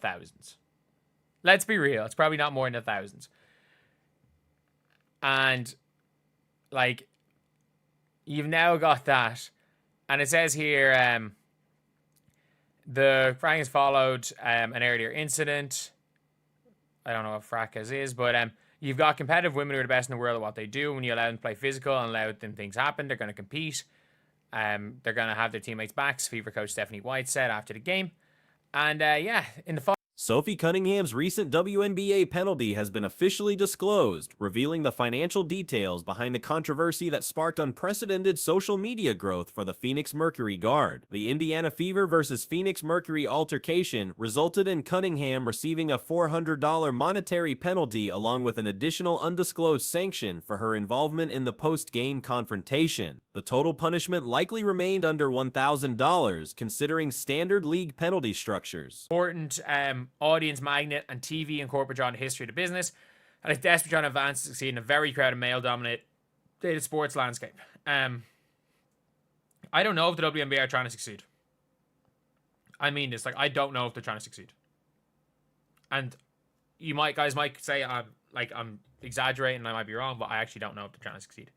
thousands. Let's be real. It's probably not more than the thousands. And, like, you've now got that. And it says here, the frackers followed an earlier incident. I don't know what frackers is, but you've got competitive women who are the best in the world at what they do. When you allow them to play physical and allow them things happen, they're going to compete. They're going to have their teammates' backs, Fever coach Stephanie White said after the game. And, in the Sophie Cunningham's recent WNBA penalty has been officially disclosed, revealing the financial details behind the controversy that sparked unprecedented social media growth for the Phoenix Mercury guard. The Indiana Fever versus Phoenix Mercury altercation resulted in Cunningham receiving a $400 monetary penalty along with an additional undisclosed sanction for her involvement in the post-game confrontation. The total punishment likely remained under $1,000, considering standard league penalty structures. Important audience magnet and TV and corporate draw in the history of the business, and it's desperate trying to advance to succeed in a very crowded, male-dominated sports landscape. I don't know if the WNBA are trying to succeed. I mean this, like, I don't know if they're trying to succeed. And you guys might say I'm exaggerating, I might be wrong, but I actually don't know if they're trying to succeed.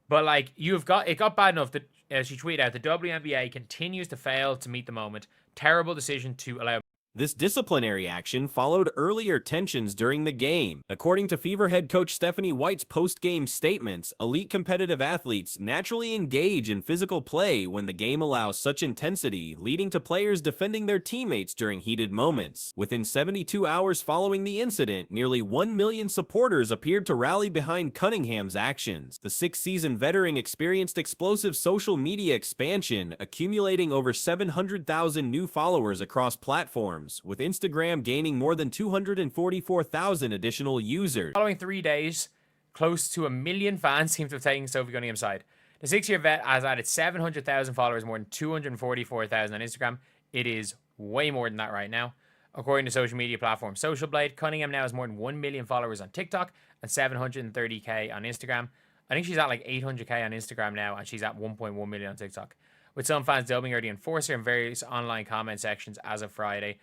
But, like, it got bad enough that, as she tweeted out, the WNBA continues to fail to meet the moment. Terrible decision to allow. This disciplinary action followed earlier tensions during the game. According to Fever head coach Stephanie White's post-game statements, elite competitive athletes naturally engage in physical play when the game allows such intensity, leading to players defending their teammates during heated moments. Within 72 hours following the incident, nearly 1 million supporters appeared to rally behind Cunningham's actions. The six-season veteran experienced explosive social media expansion, accumulating over 700,000 new followers across platforms, with Instagram gaining more than 244,000 additional users. Following 3 days, close to 1 million fans seem to have taken Sophie Cunningham's side. The 6-year vet has added 700,000 followers, more than 244,000 on Instagram. It is way more than that right now. According to social media platform Social Blade, Cunningham now has more than 1 million followers on TikTok and 730k on Instagram. I think she's at like 800k on Instagram now, and she's at 1.1 million on TikTok, with some fans dubbing her the enforcer in various online comment sections as of Friday.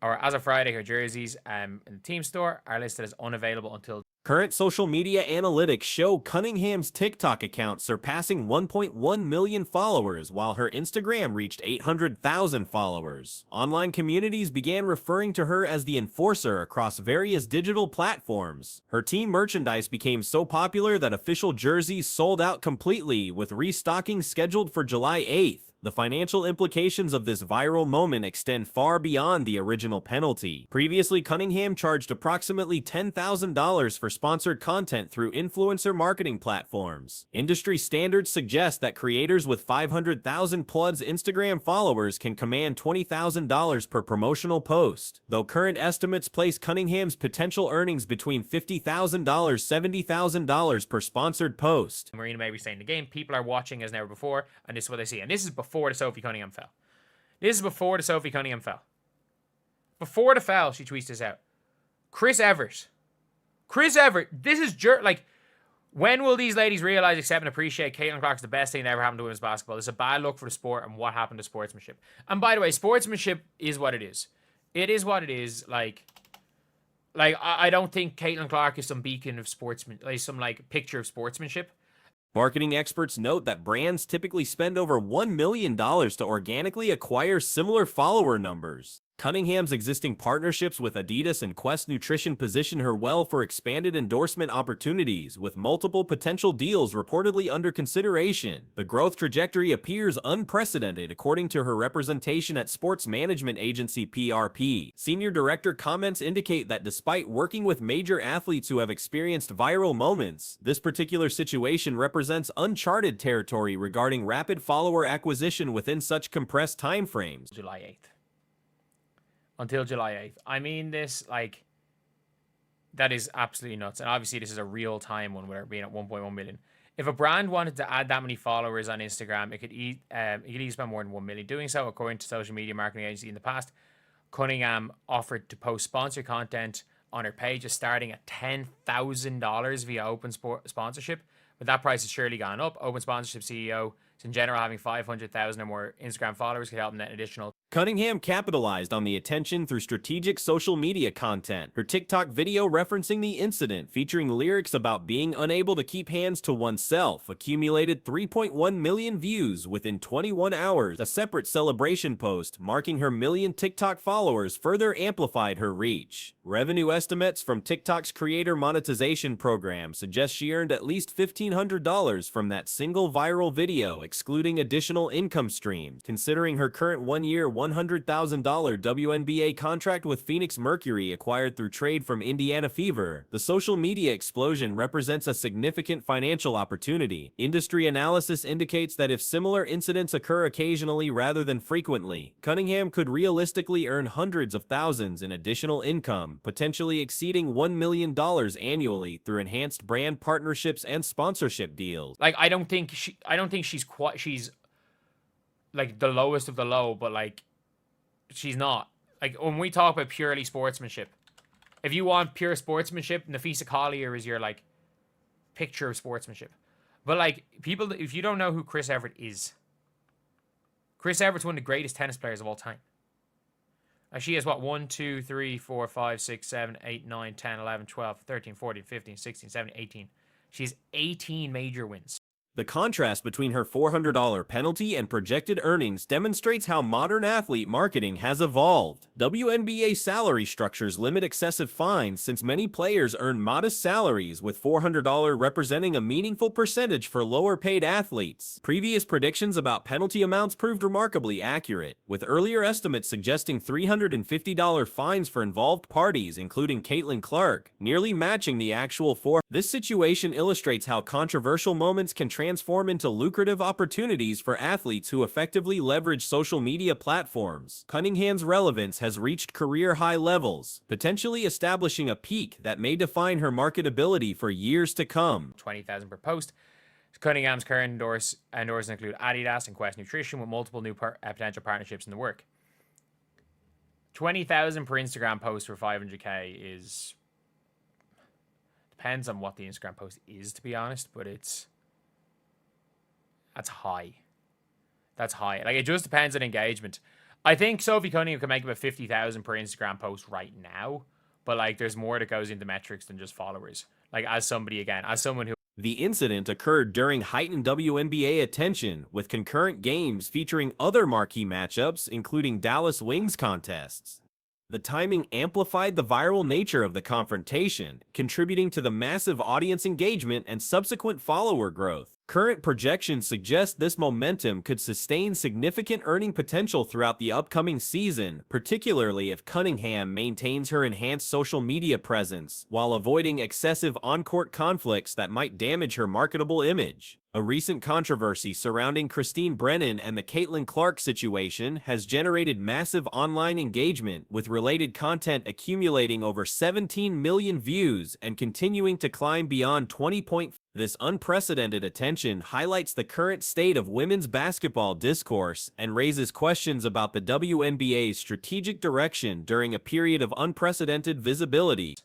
Her jerseys in the team store are listed as unavailable until. Current social media analytics show Cunningham's TikTok account surpassing 1.1 million followers, while her Instagram reached 800,000 followers. Online communities began referring to her as the enforcer across various digital platforms. Her team merchandise became so popular that official jerseys sold out completely, with restocking scheduled for July 8th. The financial implications of this viral moment extend far beyond the original penalty. Previously, Cunningham charged approximately $10,000 for sponsored content through influencer marketing platforms. Industry standards suggest that creators with 500,000 plus Instagram followers can command $20,000 per promotional post, though current estimates place Cunningham's potential earnings between $50,000 $70,000 per sponsored post. Marina may be saying the game, people are watching as never before, and this is what they see. And this is before the Sophie Cunningham fell. Before the foul, she tweets this out. Chris Evert, this is like, when will these ladies realize, accept, and appreciate Caitlin Clark's the best thing that ever happened to women's basketball? It's a bad look for the sport and what happened to sportsmanship. And by the way, sportsmanship is what it is. It is what it is. Like I don't think Caitlin Clark is some beacon of sportsman, like some like picture of sportsmanship. Marketing experts note that brands typically spend over $1 million to organically acquire similar follower numbers. Cunningham's existing partnerships with Adidas and Quest Nutrition position her well for expanded endorsement opportunities, with multiple potential deals reportedly under consideration. The growth trajectory appears unprecedented, according to her representation at sports management agency PRP. Senior director comments indicate that despite working with major athletes who have experienced viral moments, this particular situation represents uncharted territory regarding rapid follower acquisition within such compressed timeframes. July 8th. Until July 8th. I mean, this, like, that is absolutely nuts. And obviously, this is a real time one where being at 1.1 million. If a brand wanted to add that many followers on Instagram, it could easily spend more than 1 million doing so. According to social media marketing agency in the past, Cunningham offered to post sponsored content on her pages starting at $10,000 via open sponsorship. But that price has surely gone up. Open sponsorship CEO, in general, having 500,000 or more Instagram followers could help them net an additional Cunningham capitalized on the attention through strategic social media content. Her TikTok video referencing the incident, featuring lyrics about being unable to keep hands to oneself, accumulated 3.1 million views within 21 hours. A separate celebration post marking her million TikTok followers further amplified her reach. Revenue estimates from TikTok's creator monetization program suggest she earned at least $1,500 from that single viral video, excluding additional income streams. Considering her current one-year $100,000 WNBA contract with Phoenix Mercury acquired through trade from Indiana Fever, the social media explosion represents a significant financial opportunity. Industry analysis indicates that if similar incidents occur occasionally rather than frequently, Cunningham could realistically earn hundreds of thousands in additional income, potentially exceeding $1 million annually through enhanced brand partnerships and sponsorship deals. Like, I don't think she's like the lowest of the low, but like, she's not. Like, when we talk about purely sportsmanship, if you want pure sportsmanship, Nafisa Collier is your, like, picture of sportsmanship. But, like, people, if you don't know who Chris Evert is, Chris Everett's one of the greatest tennis players of all time. She has, what, 1, 2, 3, 4, 5, 6, 7, 8, 9, 10, 11, 12, 13, 14, 15, 16, 17, 18. She has 18 major wins. The contrast between her $400 penalty and projected earnings demonstrates how modern athlete marketing has evolved. WNBA salary structures limit excessive fines since many players earn modest salaries, with $400 representing a meaningful percentage for lower-paid athletes. Previous predictions about penalty amounts proved remarkably accurate, with earlier estimates suggesting $350 fines for involved parties, including Caitlin Clark, nearly matching the actual $400. This situation illustrates how controversial moments can transform into lucrative opportunities for athletes who effectively leverage social media platforms. Cunningham's relevance has reached career-high levels, potentially establishing a peak that may define her marketability for years to come. $20,000 per post. Cunningham's current endorsements include Adidas and Quest Nutrition, with multiple new potential partnerships in the work. $20,000 per Instagram post for 500k is... depends on what the Instagram post is, to be honest, but that's high. That's high. Like, it just depends on engagement. I think Sophie Cunningham can make about 50,000 per Instagram post right now, but like, there's more that goes into metrics than just followers. Like, as someone who... The incident occurred during heightened WNBA attention, with concurrent games featuring other marquee matchups, including Dallas Wings contests. The timing amplified the viral nature of the confrontation, contributing to the massive audience engagement and subsequent follower growth. Current projections suggest this momentum could sustain significant earning potential throughout the upcoming season, particularly if Cunningham maintains her enhanced social media presence, while avoiding excessive on-court conflicts that might damage her marketable image. A recent controversy surrounding Christine Brennan and the Caitlin Clark situation has generated massive online engagement, with related content accumulating over 17 million views and continuing to climb beyond 20. This unprecedented attention highlights the current state of women's basketball discourse and raises questions about the WNBA's strategic direction during a period of unprecedented visibility.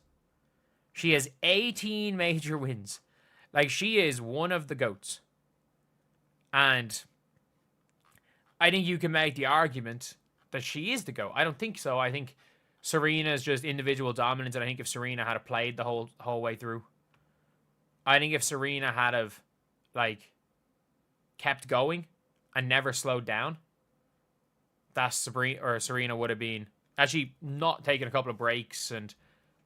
She has 18 major wins. Like, she is one of the GOATs. And I think you can make the argument that she is the GOAT. I don't think so. I think Serena is just individual dominance, and I think if Serena had played the whole way through, I think if Serena had have, like, kept going and never slowed down, that's Serena would have been actually not taking a couple of breaks and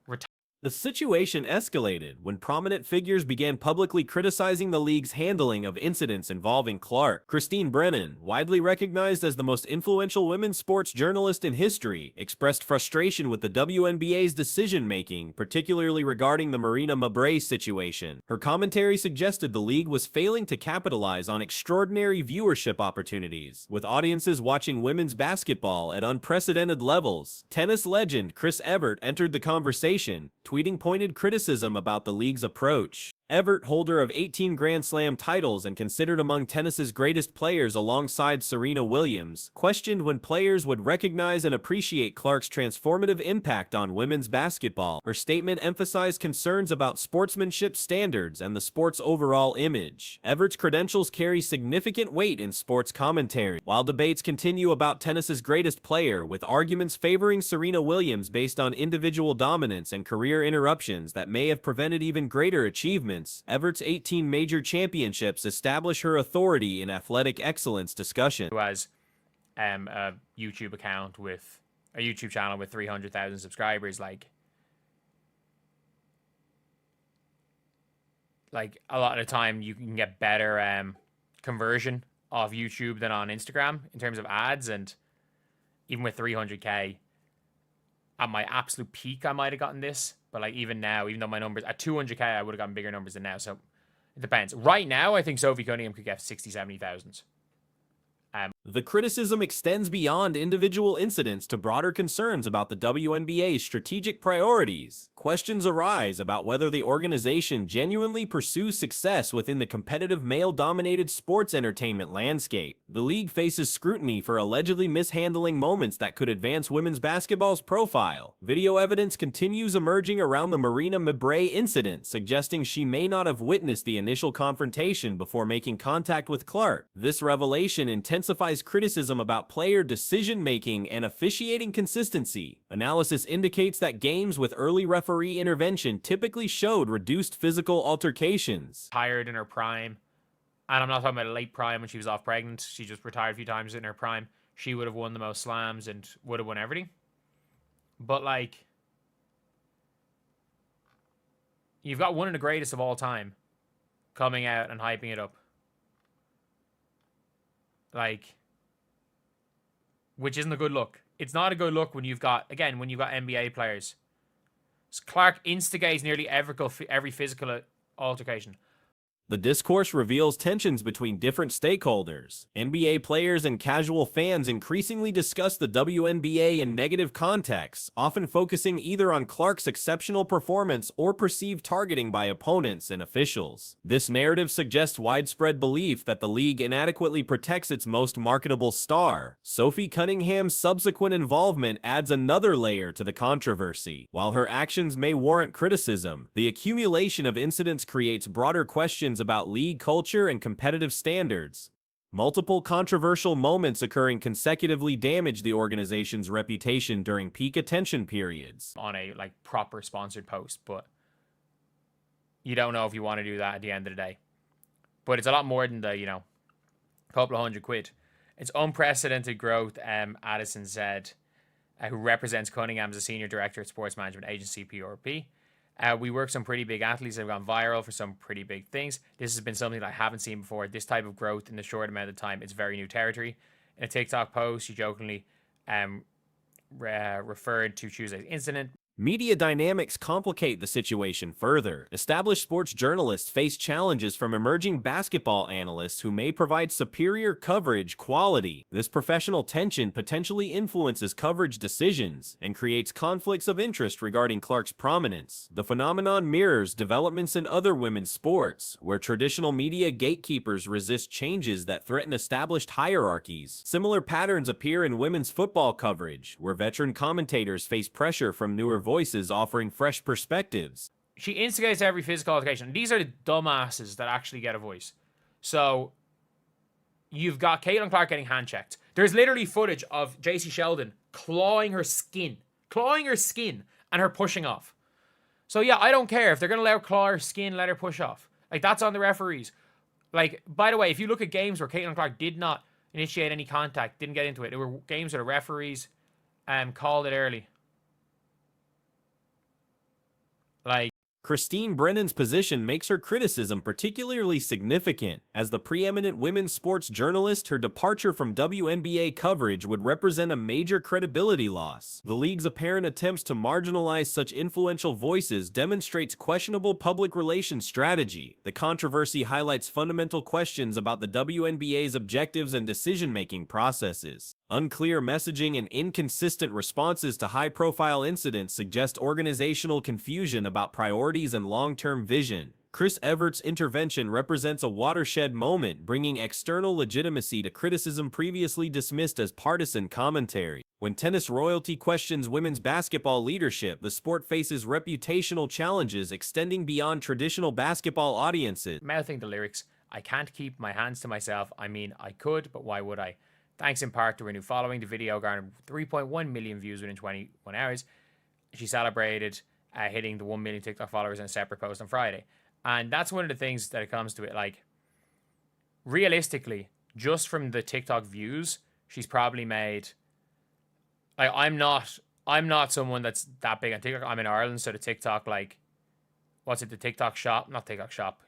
retired. The situation escalated when prominent figures began publicly criticizing the league's handling of incidents involving Clark. Christine Brennan, widely recognized as the most influential women's sports journalist in history, expressed frustration with the WNBA's decision-making, particularly regarding the Marina Mabrey situation. Her commentary suggested the league was failing to capitalize on extraordinary viewership opportunities, with audiences watching women's basketball at unprecedented levels. Tennis legend Chris Evert entered the conversation, tweeting pointed criticism about the league's approach. Evert, holder of 18 Grand Slam titles and considered among tennis's greatest players alongside Serena Williams, questioned when players would recognize and appreciate Clark's transformative impact on women's basketball. Her statement emphasized concerns about sportsmanship standards and the sport's overall image. Evert's credentials carry significant weight in sports commentary, while debates continue about tennis's greatest player, with arguments favoring Serena Williams based on individual dominance and career interruptions that may have prevented even greater achievements. Evert's 18 major championships establish her authority in athletic excellence discussion. Who has a YouTube account with a YouTube channel with 300,000 subscribers, like a lot of the time you can get better conversion of YouTube than on Instagram in terms of ads, and even with 300k at my absolute peak I might have gotten this, but like even now, even though my numbers at 200k I would have gotten bigger numbers than now, so it depends. Right now I think Sophie Cunningham could get 60,000-70,000. The criticism extends beyond individual incidents to broader concerns about the WNBA's strategic priorities. Questions arise about whether the organization genuinely pursues success within the competitive male-dominated sports entertainment landscape. The league faces scrutiny for allegedly mishandling moments that could advance women's basketball's profile. Video evidence continues emerging around the Marina Mabrey incident, suggesting she may not have witnessed the initial confrontation before making contact with Clark. This revelation intensifies criticism about player decision-making and officiating consistency. Analysis indicates that games with early referee intervention typically showed reduced physical altercations. Tired in her prime, and I'm not talking about a late prime when she was off pregnant, she just retired a few times in her prime, she would have won the most slams and would have won everything. But like, you've got one of the greatest of all time coming out and hyping it up. Like, which isn't a good look. It's not a good look when you've got, again, when you've got NBA players. Clark instigates nearly every physical altercation. The discourse reveals tensions between different stakeholders. NBA players and casual fans increasingly discuss the WNBA in negative contexts, often focusing either on Clark's exceptional performance or perceived targeting by opponents and officials. This narrative suggests widespread belief that the league inadequately protects its most marketable star. Sophie Cunningham's subsequent involvement adds another layer to the controversy. While her actions may warrant criticism, the accumulation of incidents creates broader questions about league culture and competitive standards. Multiple controversial moments occurring consecutively damage the organization's reputation during peak attention periods. On a like proper sponsored post, but you don't know if you want to do that at the end of the day. But it's a lot more than the, couple of £100. It's unprecedented growth, Addison said, who represents Cunningham as a senior director at sports management agency PRP. We work some pretty big athletes that have gone viral for some pretty big things. This has been something that I haven't seen before. This type of growth in a short amount of time, it's very new territory. In a TikTok post, she jokingly referred to Tuesday's incident. Media dynamics complicate the situation further. Established sports journalists face challenges from emerging basketball analysts who may provide superior coverage quality. This professional tension potentially influences coverage decisions and creates conflicts of interest regarding Clark's prominence. The phenomenon mirrors developments in other women's sports, where traditional media gatekeepers resist changes that threaten established hierarchies. Similar patterns appear in women's football coverage, where veteran commentators face pressure from newer voices offering fresh perspectives. She instigates every physical altercation. These are the dumbasses that actually get a voice. So you've got Caitlin Clark getting hand checked. There's literally footage of JC Sheldon clawing her skin, and her pushing off. So yeah, I don't care if they're going to let her claw her skin, let her push off. Like, that's on the referees. Like, by the way, if you look at games where Caitlin Clark did not initiate any contact, didn't get into it, there were games where the referees called it early. Like, Christine Brennan's position makes her criticism particularly significant. As the preeminent women's sports journalist, her departure from WNBA coverage would represent a major credibility loss. The league's apparent attempts to marginalize such influential voices demonstrates questionable public relations strategy. The controversy highlights fundamental questions about the WNBA's objectives and decision-making processes. Unclear messaging and inconsistent responses to high-profile incidents suggest organizational confusion about priorities and long-term vision. Chris Evert's intervention represents a watershed moment, bringing external legitimacy to criticism previously dismissed as partisan commentary. When tennis royalty questions women's basketball leadership, the sport faces reputational challenges extending beyond traditional basketball audiences. Mouthing the lyrics, I can't keep my hands to myself. I mean, I could, but why would I? Thanks in part to her new following, the video garnered 3.1 million views within 21 hours. She celebrated hitting the 1 million TikTok followers in a separate post on Friday. And that's one of the things that it comes to it. Like, realistically, just from the TikTok views, she's probably made... Like, I'm not someone that's that big on TikTok. I'm in Ireland, so the TikTok, like... What's it, the TikTok shop? Not TikTok shop.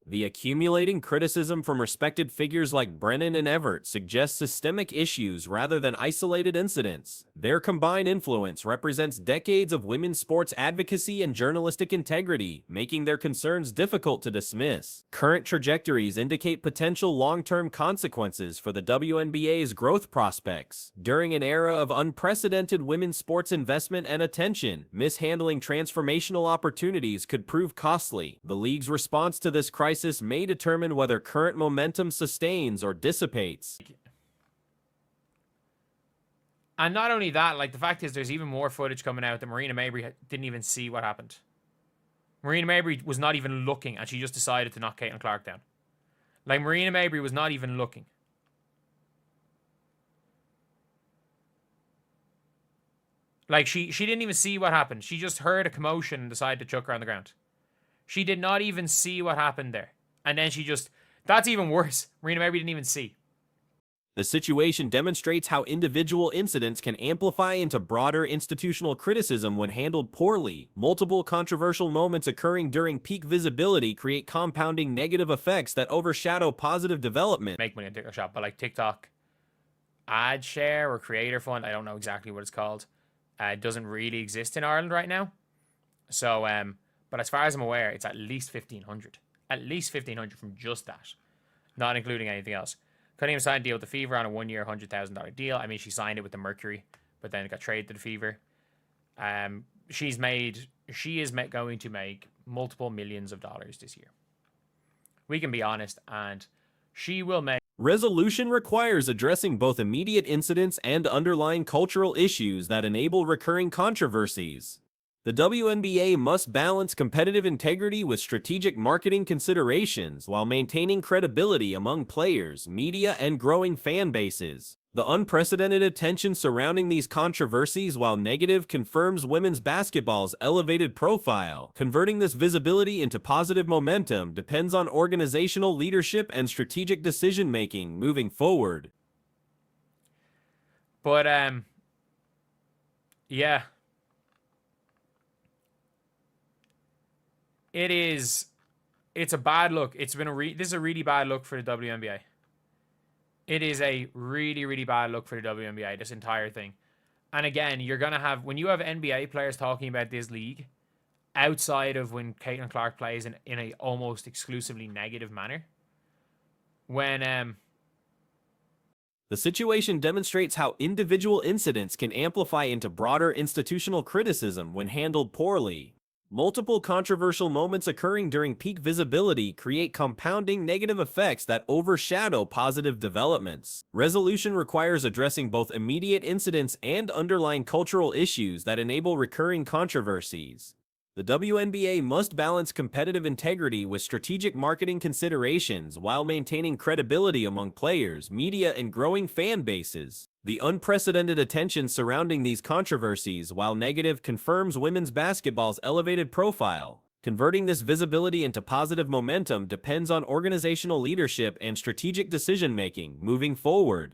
The accumulating criticism from respected figures like Brennan and Everett suggests systemic issues rather than isolated incidents. Their combined influence represents decades of women's sports advocacy and journalistic integrity, making their concerns difficult to dismiss. Current trajectories indicate potential long-term consequences for the WNBA's growth prospects. During an era of unprecedented women's sports investment and attention, mishandling transformational opportunities could prove costly. The league's response to this crisis may determine whether current momentum sustains or dissipates. And not only that, like, the fact is there's even more footage coming out that Marina Mabrey didn't even see what happened. Marina Mabrey was not even looking, and she just decided to knock Caitlin Clark down. Like, Marina Mabrey was not even looking. Like, she didn't even see what happened. She just heard a commotion and decided to chuck her on the ground. She did not even see what happened there. And then she just... That's even worse. Marina Mabrey didn't even see. The situation demonstrates how individual incidents can amplify into broader institutional criticism when handled poorly. Multiple controversial moments occurring during peak visibility create compounding negative effects that overshadow positive development. Make money on TikTok Shop, but like TikTok ad share or creator fund, I don't know exactly what it's called. It doesn't really exist in Ireland right now. So, but as far as I'm aware, it's at least 1,500. At least 1,500 from just that, not including anything else. Cunningham signed a deal with the Fever on a 1-year, $100,000 deal. I mean, she signed it with the Mercury, but then it got traded to the Fever. She is going to make multiple millions of dollars this year. We can be honest, and she will make... Resolution requires addressing both immediate incidents and underlying cultural issues that enable recurring controversies. The WNBA must balance competitive integrity with strategic marketing considerations while maintaining credibility among players, media, and growing fan bases. The unprecedented attention surrounding these controversies, while negative, confirms women's basketball's elevated profile. Converting this visibility into positive momentum depends on organizational leadership and strategic decision-making moving forward. But, yeah. It's a bad look. This is a really bad look for the WNBA. It is a really, really bad look for the WNBA, this entire thing. And again, you're going to have, when you have NBA players talking about this league, outside of when Caitlin Clark plays in a almost exclusively negative manner, when, The situation demonstrates how individual incidents can amplify into broader institutional criticism when handled poorly. Multiple controversial moments occurring during peak visibility create compounding negative effects that overshadow positive developments. Resolution requires addressing both immediate incidents and underlying cultural issues that enable recurring controversies. The WNBA must balance competitive integrity with strategic marketing considerations while maintaining credibility among players, media, and growing fan bases. The unprecedented attention surrounding these controversies, while negative, confirms women's basketball's elevated profile. Converting this visibility into positive momentum depends on organizational leadership and strategic decision-making moving forward.